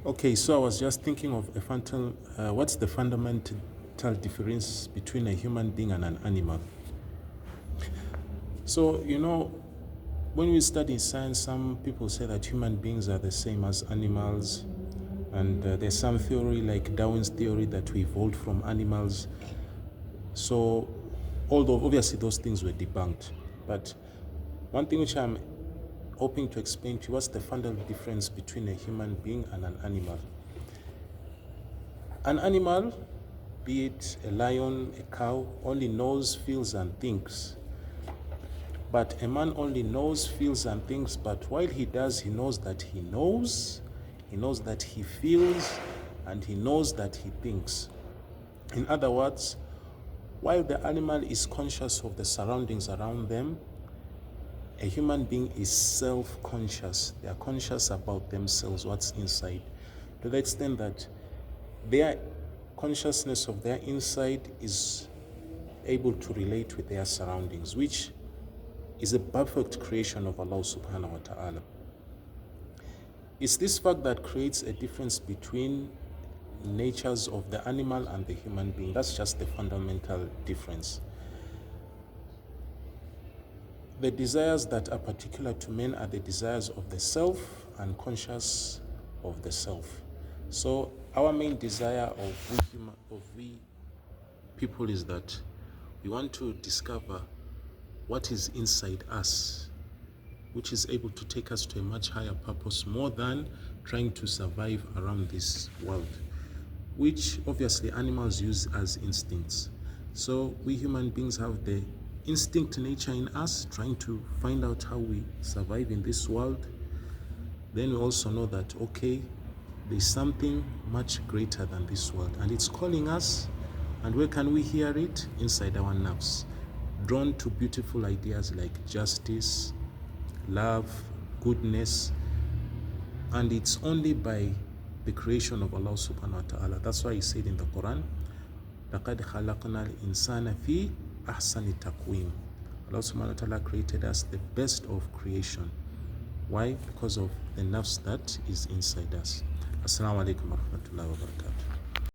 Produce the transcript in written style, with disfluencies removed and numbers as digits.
Okay, so I was just thinking of what's the fundamental difference between a human being and an animal? So, when we study science, some people say that human beings are the same as animals, and there's some theory like Darwin's theory that we evolved from animals. So, although obviously those things were debunked, but one thing which I'm hoping to explain to you, what's the fundamental difference between a human being and an animal? An animal, be it a lion, a cow, only knows, feels, and thinks. But a man only knows, feels, and thinks, but while he does, he knows that he knows that he feels, and he knows that he thinks. In other words, while the animal is conscious of the surroundings around them, a human being is self-conscious. They are conscious about themselves, what's inside, to the extent that their consciousness of their inside is able to relate with their surroundings, which is a perfect creation of Allah subhanahu wa ta'ala. It's this fact that creates a difference between natures of the animal and the human being. That's just the fundamental difference. The desires that are particular to men are the desires of the self and conscious of the self. So our main desire of we people is that we want to discover what is inside us, which is able to take us to a much higher purpose, more than trying to survive around this world, which obviously animals use as instincts. So we human beings have the instinct nature in us, trying to find out how we survive in this world. Then we also know that, okay, there's something much greater than this world, and it's calling us. And where can we hear it? Inside our nerves, drawn to beautiful ideas like justice, love, goodness. And it's only by the creation of Allah subhanahu wa ta'ala. That's why he said in the Quran, لَقَدْ خَلَقْنَا الْإِنسَانَ فِي أَحْسَنِ تَقْوِيمٍ. Allah subhanahu wa ta'ala created us the best of creation. Why? Because of the nafs that is inside us. Assalamu alaikum wa rahmatullahi wa barakatuh.